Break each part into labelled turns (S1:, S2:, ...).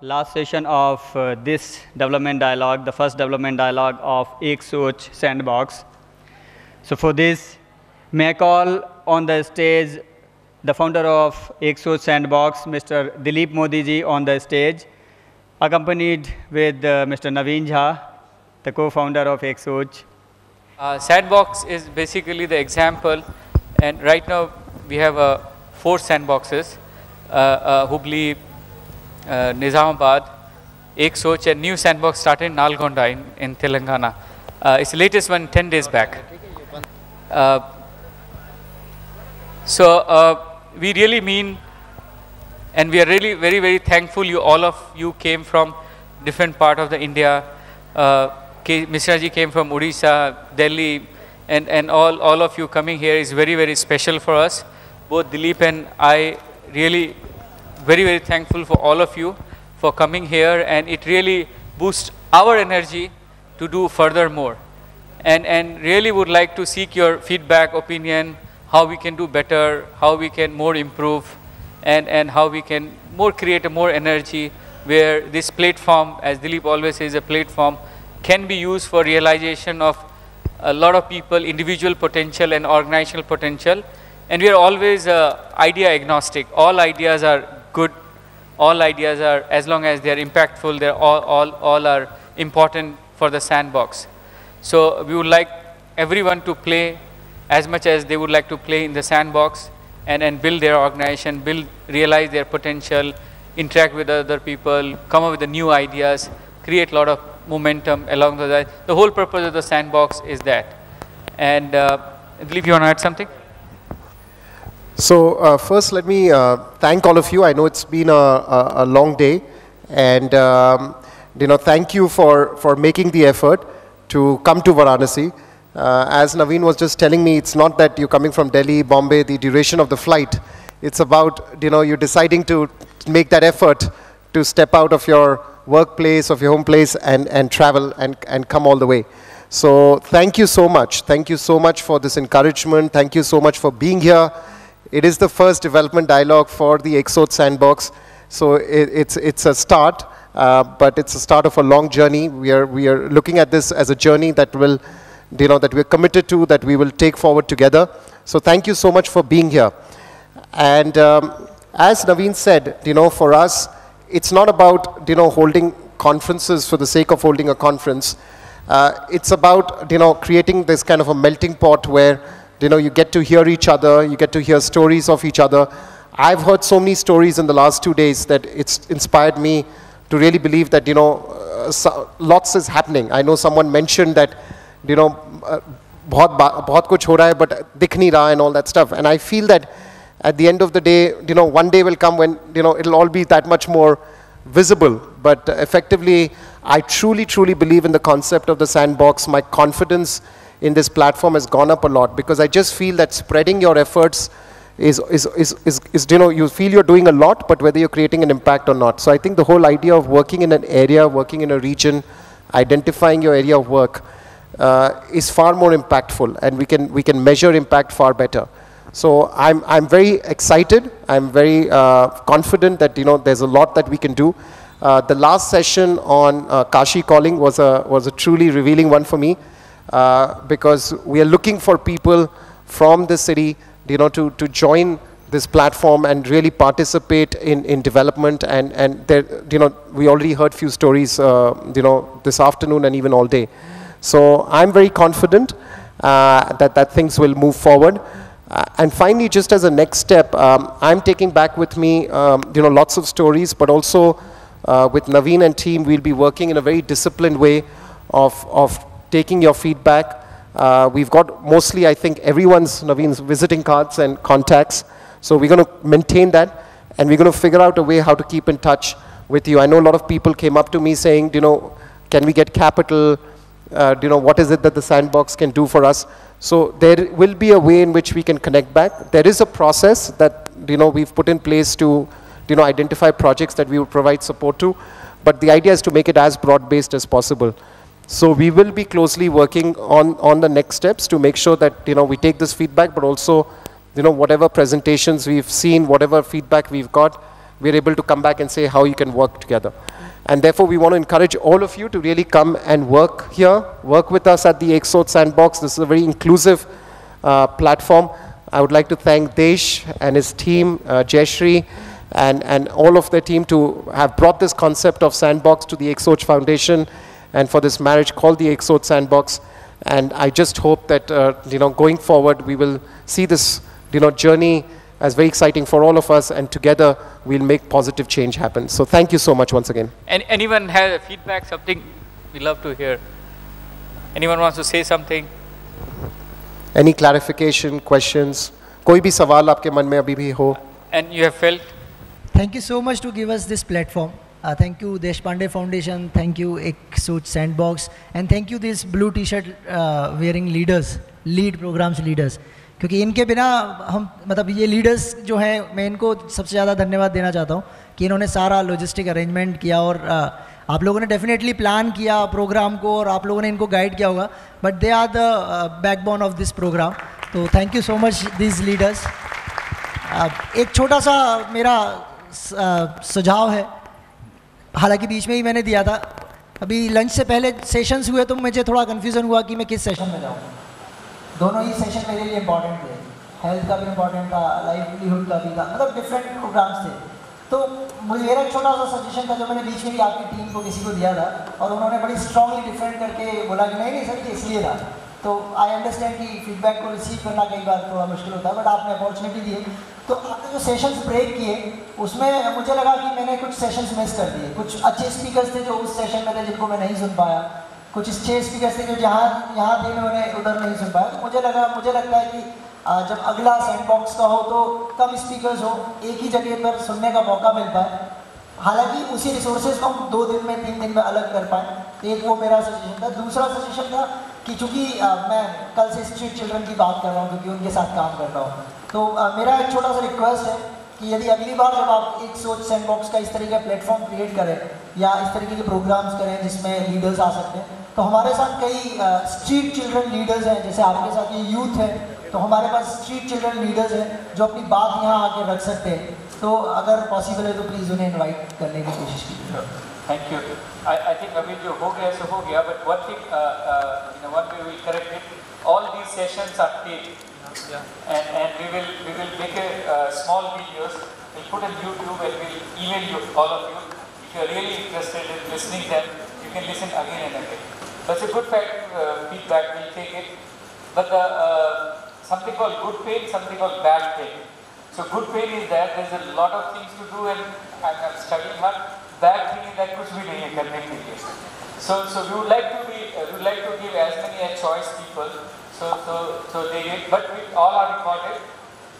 S1: last session of this development dialogue, the first development dialogue of Ek Soch Sandbox. So for this, may I call on the stage the founder of Ek Soch Sandbox, Mr. Dilip Modi ji on the stage, accompanied with Mr. Naveen Jha, the co-founder of Ek Soch.
S2: Sandbox is basically the example, and right now we have 4 sandboxes, Hubli, Nizamabad, Ek Soch, and new sandbox started in Nalgonda in Telangana. It's the latest one 10 days back. We really mean, and we are really very, very thankful all of you came from different part of the India. Mr. Ji came from Odisha, Delhi, and all of you coming here is very, very special for us. Both Dilip and I really very, very thankful for all of you for coming here, and it really boosts our energy to do further more. And really would like to seek your feedback, opinion, how we can do better, how we can more improve, and how we can create a more energy where this platform, as Dilip always says, a platform can be used for realization of a lot of people, individual potential and organizational potential. And we are always idea agnostic. All ideas are good. All ideas are, as long as they are impactful, they're all are important for the sandbox. So we would like everyone to play as much as they would like to play in the sandbox and build their organization, realize their potential, interact with other people, come up with the new ideas, create a lot of momentum along the way. The whole purpose of the sandbox is that. And Dilip, you want to add something?
S3: So first, let me thank all of you. I know it's been a long day, and thank you for making the effort to come to Varanasi. As Naveen was just telling me, it's not that you're coming from Delhi, Bombay, the duration of the flight. It's about you deciding to make that effort to step out of your workplace, of your home place, and travel and come all the way. So thank you so much. Thank you so much for this encouragement. Thank you so much for being here. It is the first development dialogue for the Ek Soch Sandbox. So it's a start, but it's a start of a long journey. We are looking at this as a journey that will, that we're committed to, that we will take forward together. So thank you so much for being here. And as Naveen said, for us, it's not about, holding conferences for the sake of holding a conference. It's about, creating this kind of a melting pot where, you get to hear each other, you get to hear stories of each other. I've heard so many stories in the last 2 days that it's inspired me to really believe that, lots is happening. I know someone mentioned that, bahut kuch ho raha hai, but dikh nahi raha and all that stuff. And I feel that at the end of the day, one day will come when, it'll all be that much more visible. But effectively, I truly, truly believe in the concept of the sandbox. My confidence in this platform has gone up a lot because I just feel that spreading your efforts is you feel you're doing a lot, but whether you're creating an impact or not. So I think the whole idea of working in an area, working in a region, identifying your area of work is far more impactful, and we can measure impact far better. So I'm very excited. I'm very confident that there's a lot that we can do. The last session on Kashi calling was a truly revealing one for me because we are looking for people from the city, to join this platform and really participate in development. And there, we already heard few stories, this afternoon and even all day. So I'm very confident that things will move forward. And finally, just as a next step, I'm taking back with me, lots of stories, but also with Naveen and team, we'll be working in a very disciplined way of taking your feedback. We've got mostly, I think, Naveen's visiting cards and contacts. So we're going to maintain that, and we're going to figure out a way how to keep in touch with you. I know a lot of people came up to me saying, can we get capital? What is it that the sandbox can do for us? So there will be a way in which we can connect back. There is a process that, we've put in place to, identify projects that we would provide support to. But the idea is to make it as broad-based as possible. So we will be closely working on the next steps to make sure that, we take this feedback, but also, whatever presentations we've seen, whatever feedback we've got, we're able to come back and say how you can work together. And therefore, we want to encourage all of you to really come and work here, work with us at the Soch Sandbox. This is a very inclusive platform. I would like to thank Desh and his team, Jayashri, and all of their team to have brought this concept of Sandbox to the Soch Foundation and for this marriage called the Soch Sandbox. And I just hope that, going forward, we will see this, journey as very exciting for all of us, and together we'll make positive change happen. So thank you so much once again.
S2: And anyone has feedback, something we love to hear? Anyone wants to say something?
S3: Any clarification, questions? कोई भी सवाल आपके मन में अभी भी हो?
S2: And you have felt?
S4: Thank you so much to give us this platform. Thank you Deshpande Foundation, thank you Soch Sandbox, and thank you these blue t-shirt wearing leaders, lead programs leaders. क्योंकि इनके बिना हम मतलब ये leaders जो हैं, मैं इनको सबसे ज़्यादा धन्यवाद देना चाहता हूँ कि इन्होंने सारा लॉजिस्टिक अरेंजमेंट किया, और आप लोगों ने डेफिनेटली प्लान किया प्रोग्राम को और आप लोगों ने इनको गाइड किया होगा, but they are the backbone of this programme. तो thank you so much this leaders. एक छोटा सा मेरा सुझाव है, हालांकि बीच में ही मैंने दिया था. अभी लंच से पहले सेशंस हुए तो मुझे थोड़ा कन्फ्यूज़न हुआ कि मैं किस सेशन में जाऊँ. दोनों ही सेशन मेरे लिए इम्पॉर्टेंट थे, हेल्थ का भी इम्पॉर्टेंट था, लाइवलीहुड का भी था, मतलब डिफरेंट प्रोग्राम्स थे. तो मेरा एक छोटा सा सजेशन था जो मैंने बीच में ही आपकी टीम को किसी को दिया था, और उन्होंने बड़ी स्ट्रांगली डिफरेंट करके बोला कि नहीं सर ये इसलिए था. तो आई अंडरस्टैंड कि फीडबैक को रिसीव करना कई बार थोड़ा मुश्किल होता है, बट आपने अपॉर्चुनिटी दी है. तो आपने जो सेशंस ब्रेक किए उसमें मुझे लगा कि मैंने कुछ सेशंस मिस कर दिए. कुछ अच्छे स्पीकर्स थे जो उस सेशन में थे जिनको मैं नहीं सुन पाया, कुछ अच्छे स्पीकर्स थे जो यहाँ थे मैं उन्हें उधर नहीं सुन पाया. तो मुझे लगता है कि जब अगला सैंडबॉक्स का हो तो कम स्पीकर्स हो, एक ही जगह पर सुनने का मौका मिल पाए, हालांकि उसी रिसोर्सेज को हम 2 दिन में 3 दिन में अलग कर पाएँ. एक वो मेरा सजेशन था. दूसरा सजेशन था कि चूँकि मैं कल से स्ट्रीट चिल्ड्रन की बात कर रहा हूँ क्योंकि उनके साथ काम कर रहा हूँ, तो मेरा एक छोटा सा रिक्वेस्ट है कि यदि अगली बार जब आप एक सोच सैंडबॉक्स का इस तरीके का प्लेटफॉर्म क्रिएट करें या इस तरीके के प्रोग्राम्स करें जिसमें लीडर्स आ सकते हैं, तो हमारे साथ कई स्ट्रीट चिल्ड्रन लीडर्स हैं, जैसे आपके साथ ये यूथ है, तो हमारे पास स्ट्रीट चिल्ड्रन लीडर्स हैं जो अपनी बात यहाँ आके रख सकते हैं. तो अगर पॉसिबल है तो प्लीज़ उन्हें इनवाइट करने की कोशिश कीजिए.
S2: Thank you. आई थिंक अभी जो हो गया सो हो गया, but one thing one way will correct it. All these sessions are paid, and we will make a small videos. We'll put on YouTube and we'll email you, all of you. If you are really interested in listening them, you can listen again and again. That's a good feedback. We'll take it. But something called good pain, something called bad pain. So good pain is that there's a lot of things to do and I'm studying hard. Bad thing is that कुछ भी नहीं है करने के लिए. So we would like to give as many a choice people. So they get, but we all are recorded.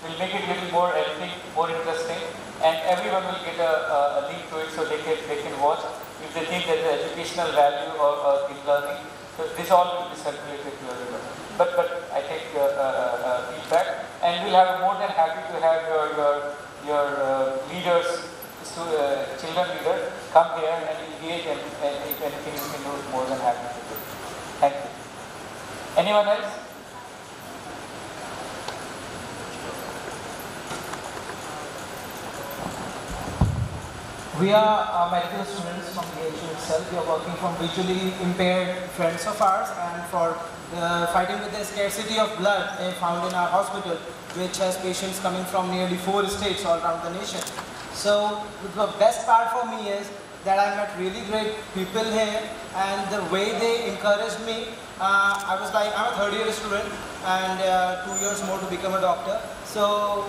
S2: We'll make it a little more more interesting, and everyone will get a link to it so they can watch if they think there's educational value or in learning. So this all will be circulated to everyone. But I take feedback, and we'll have more than happy to have your leaders, children leaders, come here and engage, and if anything you can do, more than happy to do. Thank you. Anyone else?
S5: We are medical students from the HU itself. We are working from visually impaired friends of ours, and for fighting with the scarcity of blood found in our hospital, which has patients coming from nearly 4 states all around the nation. So the best part for me is that I met really great people here, and the way they encouraged me, I was like, I'm a 3rd-year student and 2 years more to become a doctor. So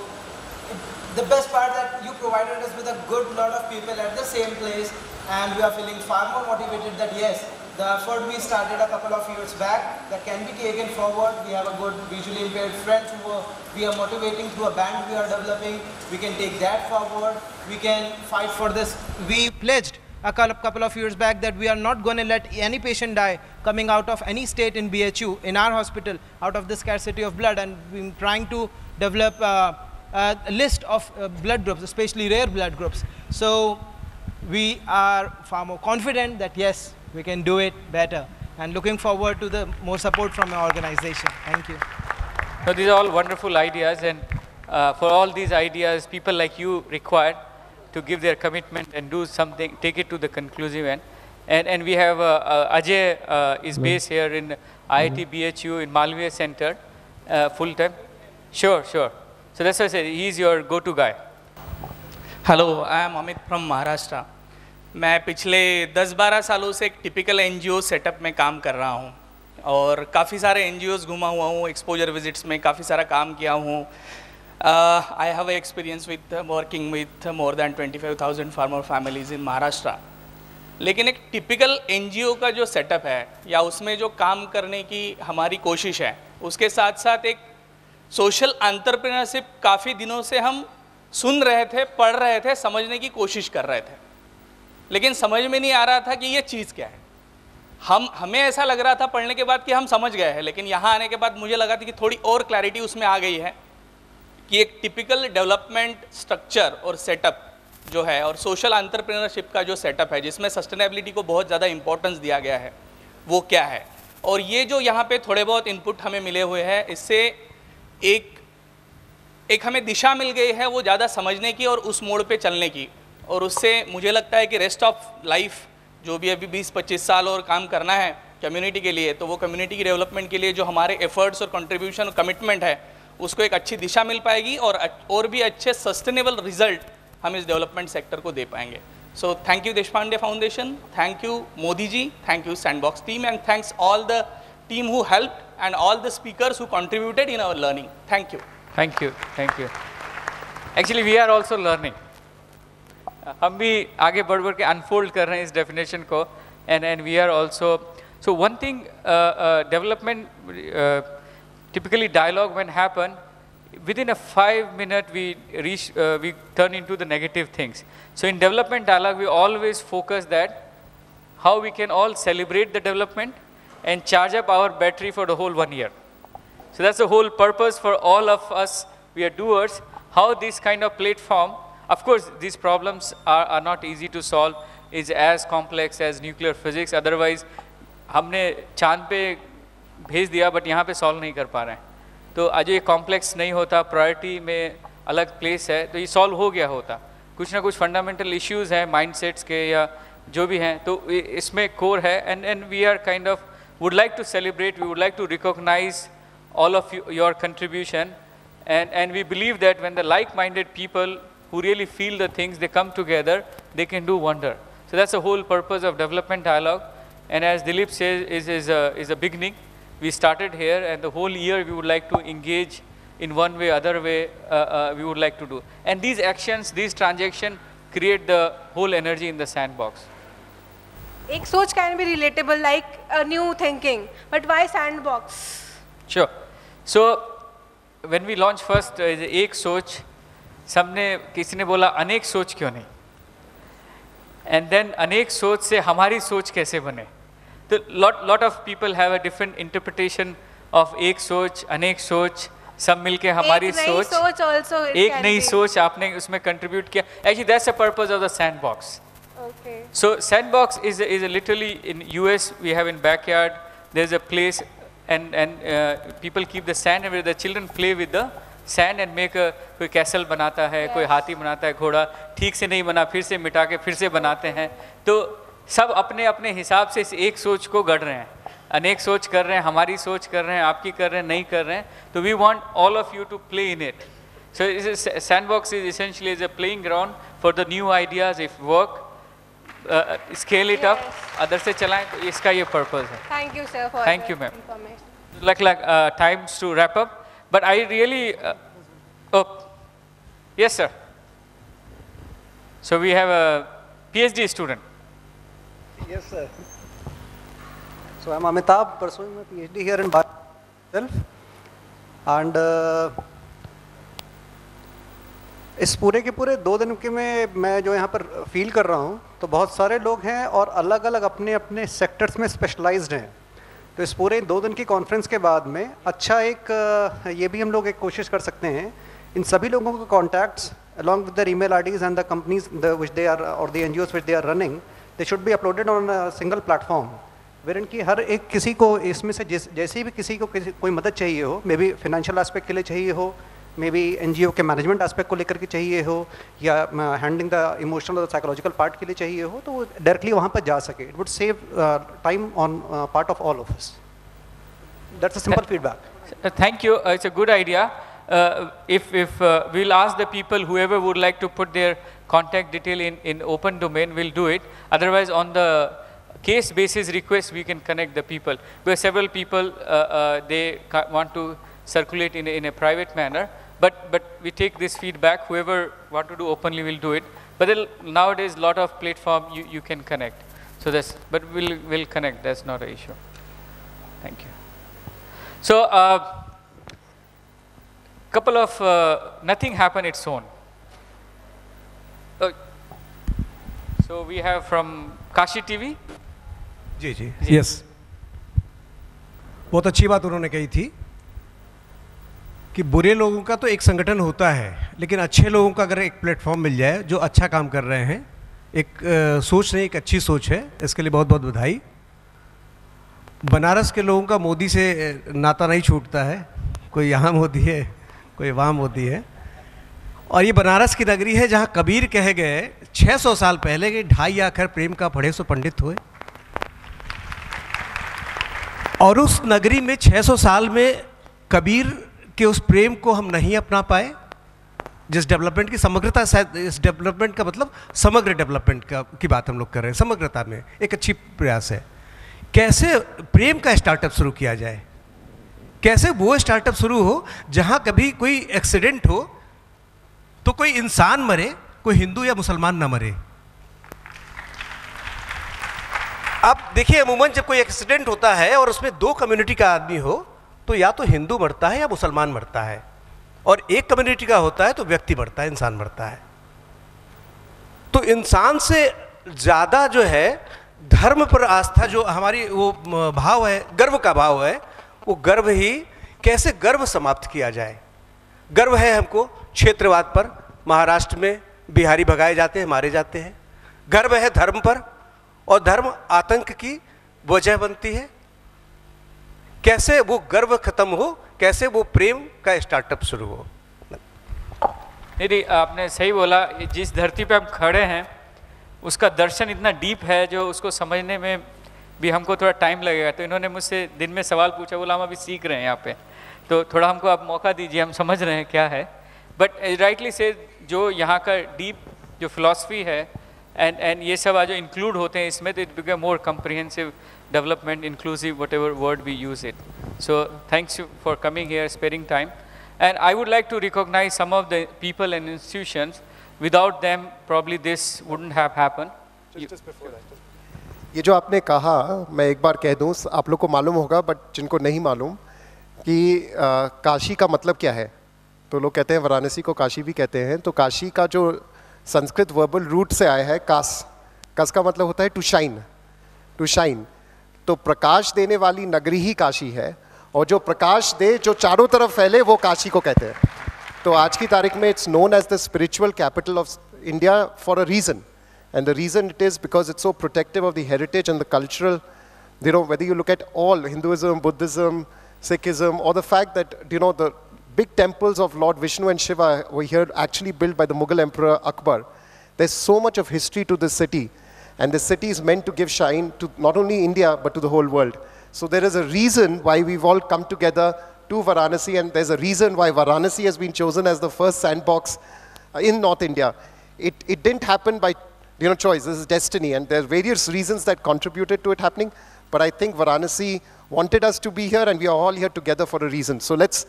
S5: the best part that you provided us with a good lot of people at the same place, and we are feeling far more motivated that yes, the effort we started a couple of years back that can be taken forward. We have a good visually impaired friends who we are motivating through a band we are developing. We can take that forward. We can fight for this. We pledged a couple of years back that we are not going to let any patient die coming out of any state in BHU, in our hospital, out of the scarcity of blood, and we're trying to develop a list of blood groups, especially rare blood groups. So we are far more confident that yes, we can do it better, and looking forward to the more support from our organization. Thank you.
S2: So these are all wonderful ideas, and for all these ideas, people like you required. to give their commitment and do something, take it to the conclusive end. And we have Ajay is based here in IIT BHU in Malviya Center, full-time. Sure. So that's why I said, he's your go-to guy.
S6: Hello, I am Amit from Maharashtra. मैं पिछले 10-12 सालों से एक typical NGO setup में काम कर रहा हूँ और काफ़ी सारे एनजीओज़ घुमा हुआ हूँ, एक्सपोजर विजिट्स में काफ़ी सारा काम किया हूँ। I have experience with working with more than 25,000 farmer families in Maharashtra. लेकिन एक टिपिकल एनजीओ का जो सेटअप है या उसमें जो काम करने की हमारी कोशिश है, उसके साथ साथ एक सोशल एंटरप्रेन्योरशिप काफ़ी दिनों से हम सुन रहे थे, पढ़ रहे थे, समझने की कोशिश कर रहे थे, लेकिन समझ में नहीं आ रहा था कि ये चीज़ क्या है। हमें ऐसा लग रहा था पढ़ने के बाद कि हम समझ गए हैं, लेकिन यहाँ आने के बाद मुझे लगा था कि थोड़ी और क्लैरिटी उसमें आ गई है कि एक टिपिकल डेवलपमेंट स्ट्रक्चर और सेटअप जो है और सोशल एंटरप्रेन्योरशिप का जो सेटअप है जिसमें सस्टेनेबिलिटी को बहुत ज़्यादा इंपॉर्टेंस दिया गया है, वो क्या है। और ये जो यहाँ पे थोड़े बहुत इनपुट हमें मिले हुए हैं, इससे एक हमें दिशा मिल गई है वो ज़्यादा समझने की और उस मोड़ पे चलने की। और उससे मुझे लगता है कि रेस्ट ऑफ लाइफ जो भी अभी 20-25 साल और काम करना है कम्युनिटी के लिए, तो वो कम्युनिटी की डेवलपमेंट के लिए जो हमारे एफर्ट्स और कंट्रीब्यूशन और कमिटमेंट है उसको एक अच्छी दिशा मिल पाएगी और भी अच्छे सस्टेनेबल रिजल्ट हम इस डेवलपमेंट सेक्टर को दे पाएंगे। So thank you Deshpande foundation, thank you Modi ji, thank you sandbox team, and thanks all the team who helped and all the speakers who contributed in our learning. Thank you.
S2: Thank you. Actually, we are also learning. हम भी आगे बढ़ के unfold कर रहे हैं इस definition को, and we are also. So one thing, development, typically dialogue when happen, within a 5-minute we turn into the negative things. So in development dialogue, we always focus that how we can all celebrate the development and charge up our battery for the whole 1 year. So that's the whole purpose for all of us, we are doers, how this kind of platform, of course these problems are not easy to solve, is as complex as nuclear physics, otherwise हमने चांद पे भेज दिया but यहाँ पे solve नहीं कर पा रहे हैं। तो आज ये complex नहीं होता, priority में अलग place है, तो ये solve हो गया होता। कुछ ना कुछ fundamental issues हैं mindsets के या जो भी हैं, तो इसमें core है, and we are kind of would like to celebrate, we would like to recognize all of your contribution, and we believe that when the like-minded people who really feel the things, they come together, they can do wonder. So that's the whole purpose of development dialogue, and as Dilip says, is a beginning. We started here, and the whole year we would like to engage in one way, other way, we would like to do. And these actions, these transactions create the whole energy in the sandbox.
S7: एक सोच can be relatable like a new thinking, but why sandbox?
S2: Sure. So when we launched first एक सोच, सबने किसी ने बोला अनेक सोच क्यों नहीं, and then अनेक सोच से हमारी सोच कैसे बने। तो lot of people have a different interpretation of एक सोच, अनेक सोच, सब मिलके हमारी सोच, एक नई सोच आपने उसमें contribute किया। Actually that's the purpose of the sandbox.
S7: Okay.
S2: So sandbox is a literally in US we have in backyard, there's a place and people keep the sand and where the children play with the sand and make a कोई castle बनाता है, कोई हाथी बनाता है, घोड़ा ठीक से नहीं बना फिर से मिटा के फिर से बनाते हैं। तो सब अपने अपने हिसाब से इस एक सोच को गढ़ रहे हैं, अनेक सोच कर रहे हैं, हमारी सोच कर रहे हैं, आपकी कर रहे हैं, नहीं कर रहे हैं। तो we want all of you to play in it. So sandbox is essentially is a playing ground for the new ideas if work, scale it up, other से चलाएं, तो इसका ये purpose है।
S7: Thank you sir for
S2: Thank you, ma'am.
S7: information.
S2: Like times to wrap up, but I really, yes sir. So we have a PhD student.
S8: Yes sir. So I'm Amitabh, pursuing my PhD here in Bharat, and इस पूरे के पूरे 2 दिन के में मैं जो यहाँ पर फील कर रहा हूँ, तो बहुत सारे लोग हैं और अलग अलग अपने अपने सेक्टर्स में स्पेशलाइज्ड हैं। तो इस पूरे 2 दिन की कॉन्फ्रेंस के बाद में अच्छा एक ये भी हम लोग एक कोशिश कर सकते हैं, इन सभी लोगों के contacts along with their email IDs and the companies which they are or the NGOs which they are running, they should be uploaded on a single platform wherein कि हर एक किसी को इसमें से जैसे भी किसी को कोई मदद चाहिए हो, मे बी फाइनेंशियल एस्पेक्ट के लिए चाहिए हो मे बी NGO के मैनेजमेंट एस्पेक्ट को लेकर के चाहिए हो या हैंडलिंग द इमोशनल और साइकोलॉजिकल पार्ट के लिए चाहिए हो, तो वो डायरेक्टली वहाँ पर जा सके. It would save time on part of all of us. That's a simple feedback.
S2: Thank you. It's a good idea. If we'll ask the people, whoever would like to put their contact detail in open domain, we'll do it. Otherwise, on the case basis request, we can connect the people. Because several people, they want to circulate in a private manner. But we take this feedback. Whoever want to do openly will do it. But nowadays, lot of platform you can connect. So but we'll connect. That's not an issue. Thank you. So couple of nothing happened its own. So we have from Kashi TV.
S9: जी. Yes. बहुत अच्छी बात उन्होंने कही थी कि बुरे लोगों का तो एक संगठन होता है, लेकिन अच्छे लोगों का अगर एक प्लेटफॉर्म मिल जाए जो अच्छा काम कर रहे हैं, एक सोच नहीं, एक अच्छी सोच है, इसके लिए बहुत बहुत बधाई. बनारस के लोगों का मोदी से नाता नहीं छूटता है, कोई यहाँ मोदी है, कोई वहाँ मोदी है. और ये बनारस की नगरी है जहाँ कबीर कहे गए 600 साल पहले कि 2.5 आखर प्रेम का पढ़े सो पंडित हुए. और उस नगरी में 600 साल में कबीर के उस प्रेम को हम नहीं अपना पाए. जिस डेवलपमेंट की समग्रता, शायद इस डेवलपमेंट का मतलब समग्र डेवलपमेंट की बात हम लोग कर रहे हैं, समग्रता में एक अच्छी प्रयास है. कैसे प्रेम का स्टार्टअप शुरू किया जाए, कैसे वो स्टार्टअप शुरू हो जहां कभी कोई एक्सीडेंट हो तो कोई इंसान मरे, कोई हिंदू या मुसलमान ना मरे. अब देखिए, अमूमन जब कोई एक्सीडेंट होता है और उसमें 2 कम्युनिटी का आदमी हो तो या तो हिंदू मरता है या मुसलमान मरता है, और एक कम्युनिटी का होता है तो व्यक्ति मरता है, इंसान मरता है. तो इंसान से ज़्यादा जो है धर्म पर आस्था, जो हमारी वो भाव है, गर्व का भाव है, वो गर्व ही कैसे गर्व समाप्त किया जाए. गर्व है हमको क्षेत्रवाद पर, महाराष्ट्र में बिहारी भगाए जाते हैं, मारे जाते हैं. गर्व है धर्म पर, और धर्म आतंक की वजह बनती है. कैसे वो गर्व खत्म हो, कैसे वो प्रेम का स्टार्टअप शुरू हो.
S2: नहीं, आपने सही बोला. जिस धरती पे हम खड़े हैं उसका दर्शन इतना डीप है जो उसको समझने में भी हमको थोड़ा टाइम लगेगा. तो इन्होंने मुझसे दिन में सवाल पूछा, बोला हम अभी सीख रहे हैं यहाँ पे, तो थोड़ा हमको आप मौका दीजिए, हम समझ रहे हैं क्या है. बट राइटली से जो यहाँ का डीप जो फिलॉसफी है एंड ये सब आज जो इंक्लूड होते हैं इसमें, तो it become more comprehensive development, inclusive, whatever word we use it. So thanks you for coming here, sparing time. And I would like to recognize some of the people and institutions. Without them, probably this wouldn't have happened.
S3: ये जो आपने कहा, मैं एक बार कह दूं, आप लोग को मालूम होगा बट जिनको नहीं मालूम कि काशी का मतलब क्या है. तो लोग कहते हैं वाराणसी को काशी भी कहते हैं. तो काशी का जो संस्कृत वर्बल रूट से आया है कास. कास का मतलब होता है टू शाइन, टू शाइन. तो प्रकाश देने वाली नगरी ही काशी है, और जो प्रकाश दे, जो चारों तरफ फैले, वो काशी को कहते हैं. तो आज की तारीख में it's known as the spiritual capital of India for a reason. And the reason it is because it's so protective of the heritage and the cultural, you know, whether you look at all Hinduism, Buddhism, Sikhism, or the fact that, you know, the big temples of Lord Vishnu and Shiva were here actually built by the Mughal Emperor Akbar. There's so much of history to this city, and this city is meant to give shine to not only India but to the whole world. So there is a reason why we've all come together to Varanasi, and there's a reason why Varanasi has been chosen as the first sandbox in North India. It didn't happen by choice. This is destiny, and there are various reasons that contributed to it happening. But I think Varanasi wanted us to be here, and we are all here together for a reason. So let's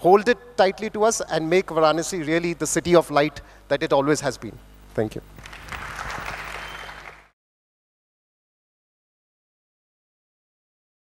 S3: hold it tightly to us and make Varanasi really the city of light that it always has been. Thank you.